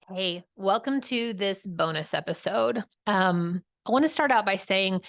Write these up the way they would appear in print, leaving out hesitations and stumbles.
Hey, welcome to this bonus episode. I want to start out by saying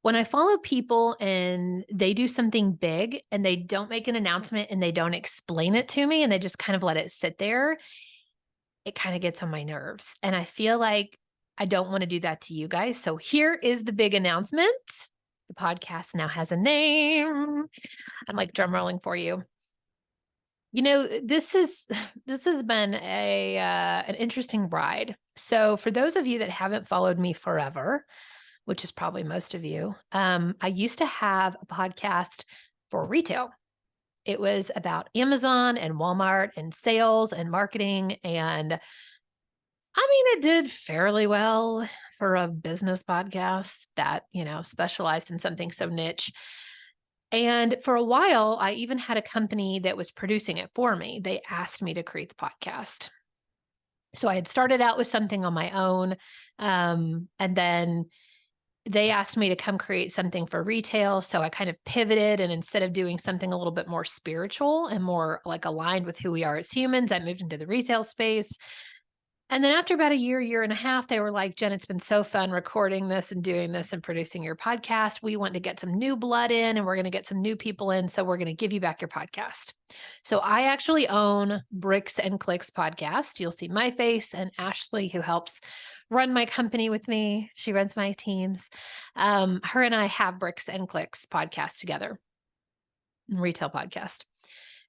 when I follow people and they do something big and they don't make an announcement and they don't explain it to me and they just kind of let it sit there, it kind of gets on my nerves. And I feel like I don't want to do that to you guys. So here is the big announcement. The podcast now has a name. I'm like drum rolling for you. This is this has been an interesting ride. So for those of you that haven't followed me forever, which is probably most of you, I used to have a podcast for retail. It was about Amazon and Walmart and sales and marketing. And it did fairly well for a business podcast that, specialized in something so niche. And for a while, I even had a company that was producing it for me. They asked me to create the podcast. So I had started out with something on my own. And then they asked me to come create something for retail. So I kind of pivoted. And instead of doing something a little bit more spiritual and more like aligned with who we are as humans, I moved into the retail space. And then after about a year and a half, they were like, Jen, it's been so fun recording this and doing this and producing your podcast. We want to get some new blood in and we're going to get some new people in. So we're going to give you back your podcast. So I actually own Bricks and Clicks podcast. You'll see my face and Ashley, who helps run my company with me. She runs my teams. Her and I have Bricks and Clicks podcast together, retail podcast.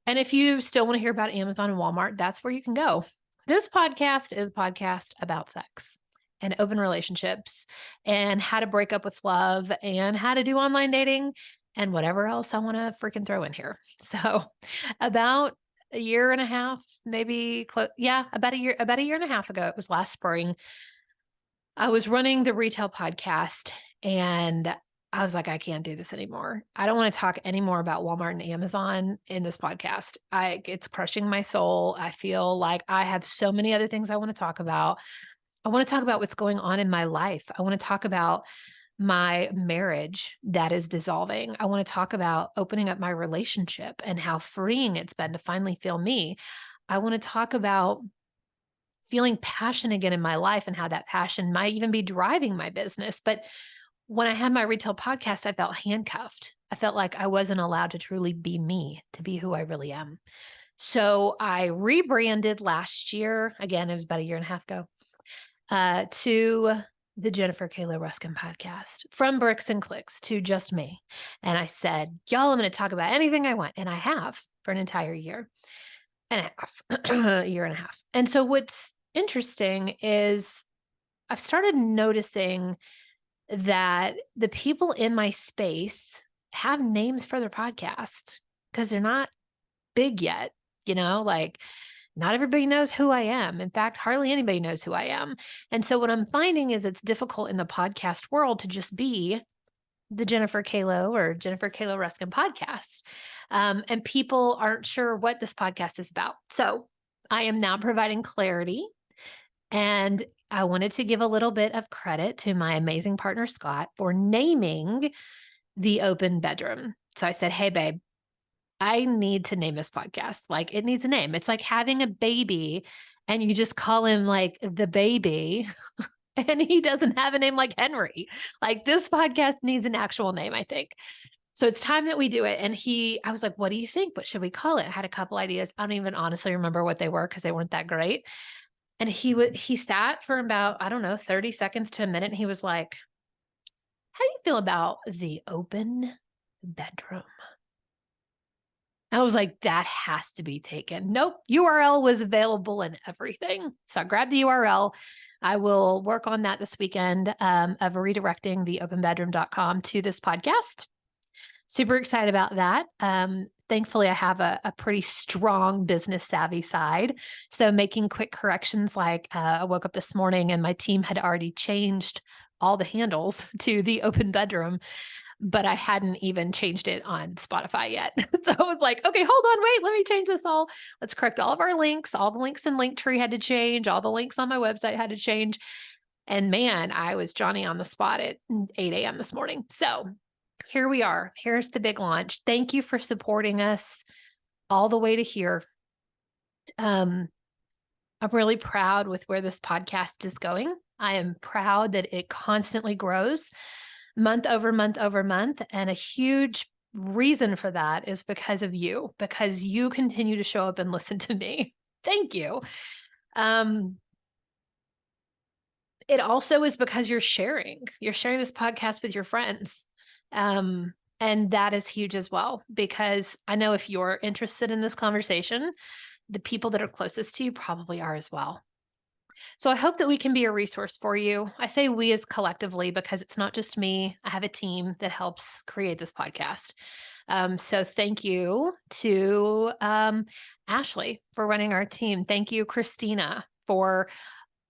And if you still want to hear about Amazon and Walmart, that's where you can go. This podcast is a podcast about sex and open relationships and how to break up with love and how to do online dating and whatever else I want to freaking throw in here. So, about a year and a half, maybe about a year and a half ago, it was last spring. I was running the retail podcast and I was like, I can't do this anymore. I don't want to talk anymore about Walmart and Amazon in this podcast. It's crushing my soul. I feel like I have so many other things I want to talk about. I want to talk about what's going on in my life. I want to talk about my marriage that is dissolving. I want to talk about opening up my relationship and how freeing it's been to finally feel me. I want to talk about feeling passion again in my life and how that passion might even be driving my business. But when I had my retail podcast, I felt handcuffed. I felt like I wasn't allowed to truly be me, to be who I really am. So I rebranded last year. Again, it was about a year and a half ago, to the Jennifer Kayla Ruskin podcast, from Bricks and Clicks to just me. And I said, y'all, I'm going to talk about anything I want. And I have for an entire year and a half, a year and a half. And so what's interesting is I've started noticing that the people in my space have names for their podcast because they're not big yet, like not everybody knows who I am. In fact, hardly anybody knows who I am. And so what I'm finding is it's difficult in the podcast world to just be the Jennifer Kalo or Jennifer Kalo Ruskin podcast. And people aren't sure what this podcast is about. So I am now providing clarity. And I wanted to give a little bit of credit to my amazing partner, Scott, for naming the open bedroom. So I said, hey, babe, I need to name this podcast. Like, it needs a name. It's like having a baby and you just call him like the baby and he doesn't have a name like Henry. Like, this podcast needs an actual name, I think. So it's time that we do it. And I was like, what do you think? What should we call it? I had a couple ideas. I don't even honestly remember what they were because they weren't that great. And he sat for about, I don't know, 30 seconds to a minute. And he was like, how do you feel about the open bedroom? I was like, that has to be taken. Nope. URL was available and everything. So I grabbed the URL. I will work on that this weekend, of redirecting the openbedroom.com to this podcast. Super excited about that. Thankfully, I have a pretty strong business savvy side. So making quick corrections, like I woke up this morning and my team had already changed all the handles to the open bedroom, but I hadn't even changed it on Spotify yet. So I was like, okay, hold on, wait, let me change this all. Let's correct all of our links. All the links in Linktree had to change. All the links on my website had to change. And man, I was Johnny on the spot at 8 a.m. this morning. So here we are. Here's the big launch. Thank you for supporting us all the way to here. I'm really proud with where this podcast is going. I am proud that it constantly grows month over month over month. And a huge reason for that is because you continue to show up and listen to me. Thank you. Um, it also is because you're sharing this podcast with your friends. And that is huge as well, because I know if you're interested in this conversation, the people that are closest to you probably are as well. So I hope that we can be a resource for you. I say we as collectively because it's not just me. I have a team that helps create this podcast. So thank you to Ashley for running our team. Thank you, Christina, for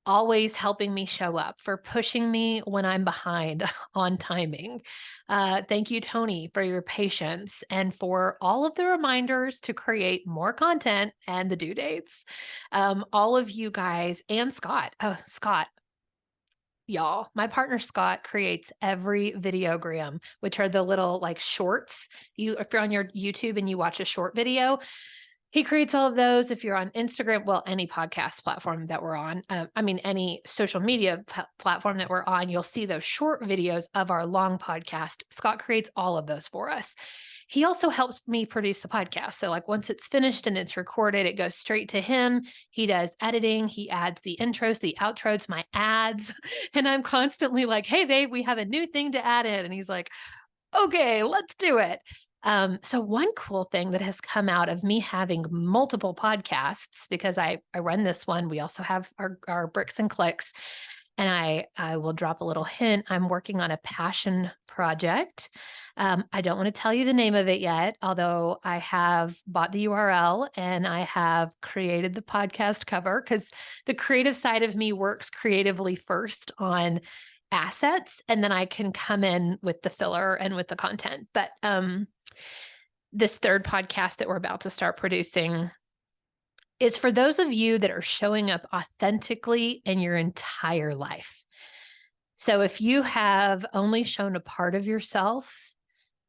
always helping me show up, for pushing me when I'm behind on timing. Thank you, Tony, for your patience and for all of the reminders to create more content and the due dates. All of you guys and Scott. Oh, Scott. Y'all, my partner Scott creates every videogram, which are the little like shorts. If you're on your YouTube and you watch a short video, he creates all of those. If you're on Instagram, well, any podcast platform that we're on, any social media platform that we're on, you'll see those short videos of our long podcast. Scott creates all of those for us. He also helps me produce the podcast. So like once it's finished and it's recorded, it goes straight to him. He does editing. He adds the intros, the outros, my ads. And I'm constantly like, hey, babe, we have a new thing to add in. And he's like, okay, let's do it. So one cool thing that has come out of me having multiple podcasts, because I run this one, we also have our bricks and clicks, and I will drop a little hint. I'm working on a passion project. I don't want to tell you the name of it yet, although I have bought the URL and I have created the podcast cover, because the creative side of me works creatively first on assets, and then I can come in with the filler and with the content. But this third podcast that we're about to start producing is for those of you that are showing up authentically in your entire life. So if you have only shown a part of yourself,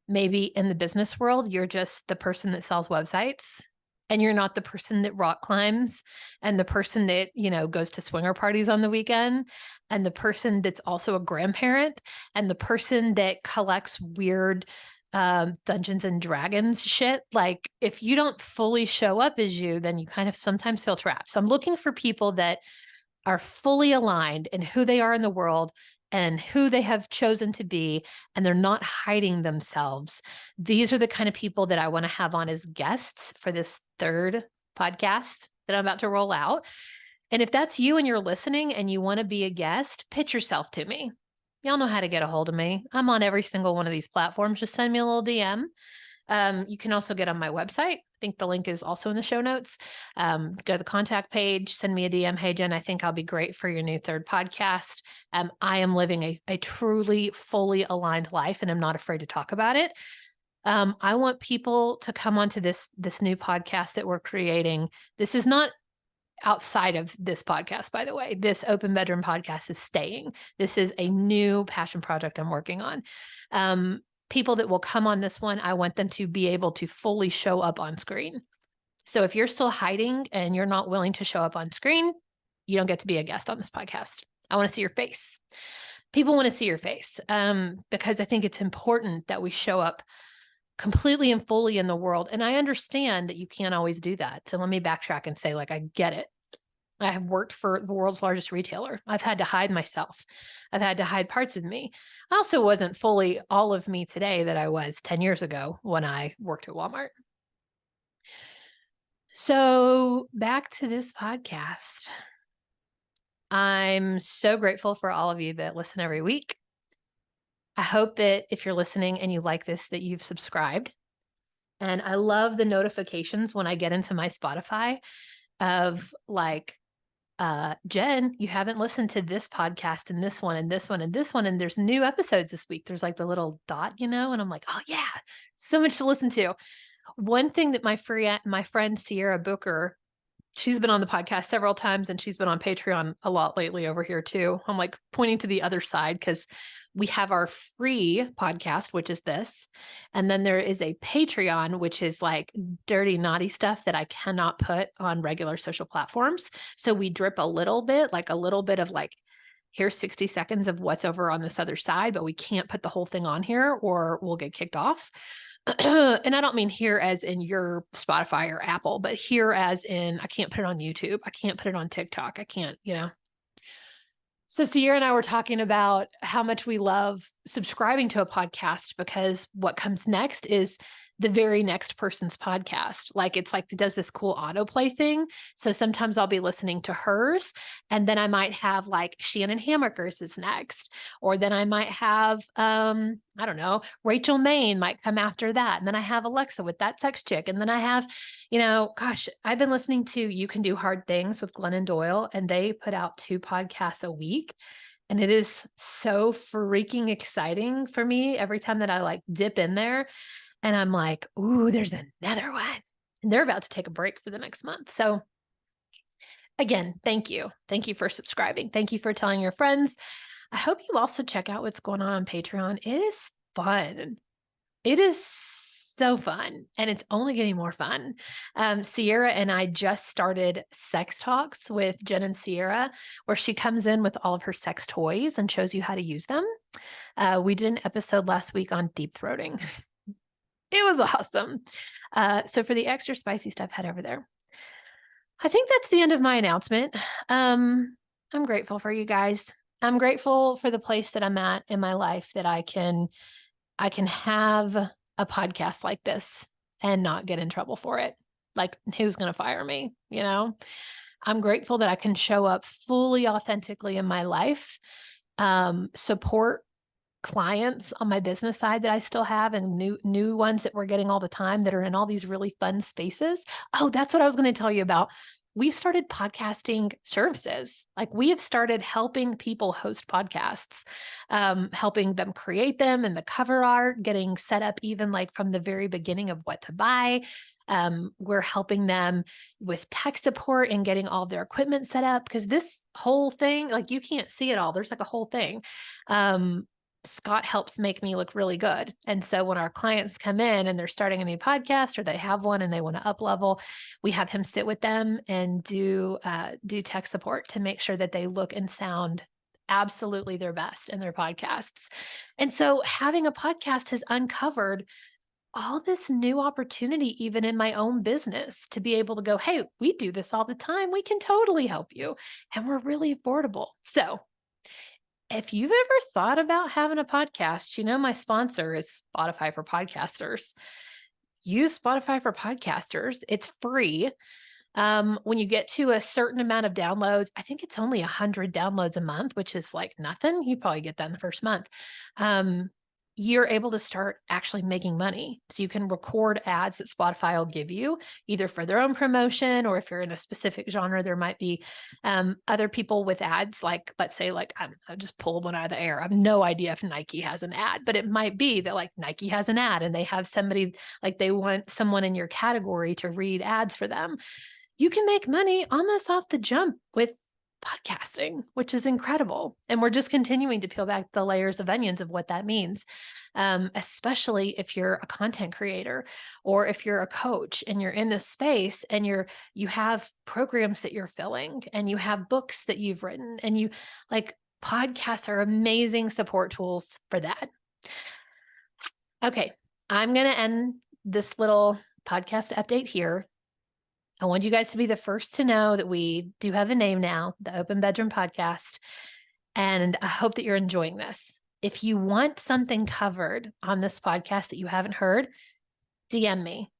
maybe in the business world, you're just the person that sells websites, and you're not the person that rock climbs, and the person that, goes to swinger parties on the weekend, and the person that's also a grandparent, and the person that collects weird Dungeons and Dragons shit. Like if you don't fully show up as you, then you kind of sometimes feel trapped. So I'm looking for people that are fully aligned in who they are in the world and who they have chosen to be, and they're not hiding themselves. These are the kind of people that I want to have on as guests for this third podcast that I'm about to roll out. And if that's you and you're listening and you want to be a guest, pitch yourself to me. Y'all know how to get a hold of me. I'm on every single one of these platforms. Just send me a little DM. You can also get on my website. I think the link is also in the show notes. Go to the contact page, send me a DM. Hey, Jen, I think I'll be great for your new third podcast. I am living a truly fully aligned life, and I'm not afraid to talk about it. I want people to come onto this new podcast that we're creating. This is not outside of this podcast, by the way. This Open Bedroom podcast is staying. This is a new passion project I'm working on. People that will come on this one, I want them to be able to fully show up on screen. So if you're still hiding and you're not willing to show up on screen, you don't get to be a guest on this podcast. I want to see your face. People want to see your face because I think it's important that we show up completely and fully in the world. And I understand that you can't always do that. So let me backtrack and say, I get it. I have worked for the world's largest retailer. I've had to hide myself. I've had to hide parts of me. I also wasn't fully all of me today that I was 10 years ago when I worked at Walmart. So back to this podcast. I'm so grateful for all of you that listen every week. I hope that if you're listening and you like this, that you've subscribed. And I love the notifications when I get into my Spotify of Jen, you haven't listened to this podcast and this one and this one and this one, and there's new episodes this week. There's like the little dot, and I'm like, oh yeah, so much to listen to. One thing that my friend Sierra Booker, she's been on the podcast several times, and she's been on Patreon a lot lately over here too. I'm like pointing to the other side because We have our free podcast, which is this. And then there is a Patreon, which is like dirty, naughty stuff that I cannot put on regular social platforms. So we drip a little bit, like a little bit of like, here's 60 seconds of what's over on this other side, but we can't put the whole thing on here or we'll get kicked off. And I don't mean here as in your Spotify or Apple, but here as in I can't put it on YouTube. I can't put it on TikTok. I can't, So Sierra and I were talking about how much we love subscribing to a podcast because what comes next is the very next person's podcast. Like it's like it does this cool autoplay thing. So sometimes I'll be listening to hers and then I might have like Shannon Hammerker's is next. Or then I might have I don't know, Rachel Maine might come after that. And then I have Alexa with That Sex Chick. And then I have, gosh, I've been listening to You Can Do Hard Things with Glennon Doyle, and they put out 2 podcasts a week. And it is so freaking exciting for me every time that I like dip in there and I'm like, ooh, there's another one. And they're about to take a break for the next month. So again, thank you. Thank you for subscribing. Thank you for telling your friends. I hope you also check out what's going on Patreon. It is fun. It is so fun. And it's only getting more fun. Sierra and I just started sex talks with Jen and Sierra, where she comes in with all of her sex toys and shows you how to use them. We did an episode last week on deep throating. It was awesome. So for the extra spicy stuff, head over there. I think that's the end of my announcement. I'm grateful for you guys. I'm grateful for the place that I'm at in my life that I can have a podcast like this and not get in trouble for it. Like who's going to fire me? I'm grateful that I can show up fully authentically in my life, support clients on my business side that I still have and new ones that we're getting all the time that are in all these really fun spaces. Oh, that's what I was going to tell you about. We've started podcasting services. Like we have started helping people host podcasts, helping them create them and the cover art, getting set up even like from the very beginning of what to buy. We're helping them with tech support and getting all of their equipment set up because this whole thing, like you can't see it all. There's like a whole thing. Scott helps make me look really good. And so when our clients come in and they're starting a new podcast or they have one and they want to up level, we have him sit with them and do tech support to make sure that they look and sound absolutely their best in their podcasts. And so having a podcast has uncovered all this new opportunity, even in my own business, to be able to go, hey, we do this all the time. We can totally help you. And we're really affordable. So if you've ever thought about having a podcast, my sponsor is Spotify for Podcasters. Use Spotify for Podcasters. It's free. When you get to a certain amount of downloads, I think it's only 100 downloads a month, which is like nothing. You probably get that in the first month. You're able to start actually making money. So you can record ads that Spotify will give you either for their own promotion, or if you're in a specific genre, there might be other people with ads. Like, let's say like, I just pulled one out of the air. I have no idea if Nike has an ad, but it might be that like Nike has an ad and they have somebody, like they want someone in your category to read ads for them. You can make money almost off the jump with podcasting, which is incredible. And we're just continuing to peel back the layers of onions of what that means, especially if you're a content creator or if you're a coach and you're in this space and you have programs that you're filling and you have books that you've written and you like podcasts are amazing support tools for that. Okay, I'm going to end this little podcast update here. I want you guys to be the first to know that we do have a name now, the Open Bedroom Podcast. And I hope that you're enjoying this. If you want something covered on this podcast that you haven't heard, DM me.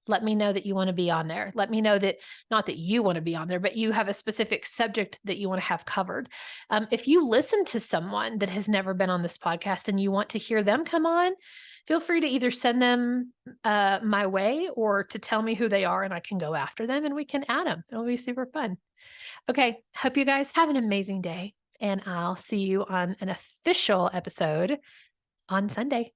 Let me know that you want to be on there. Let me know that, not that you want to be on there, but you have a specific subject that you want to have covered. If you listen to someone that has never been on this podcast and you want to hear them come on, feel free to either send them my way or to tell me who they are and I can go after them and we can add them. It'll be super fun. Okay. Hope you guys have an amazing day and I'll see you on an official episode on Sunday.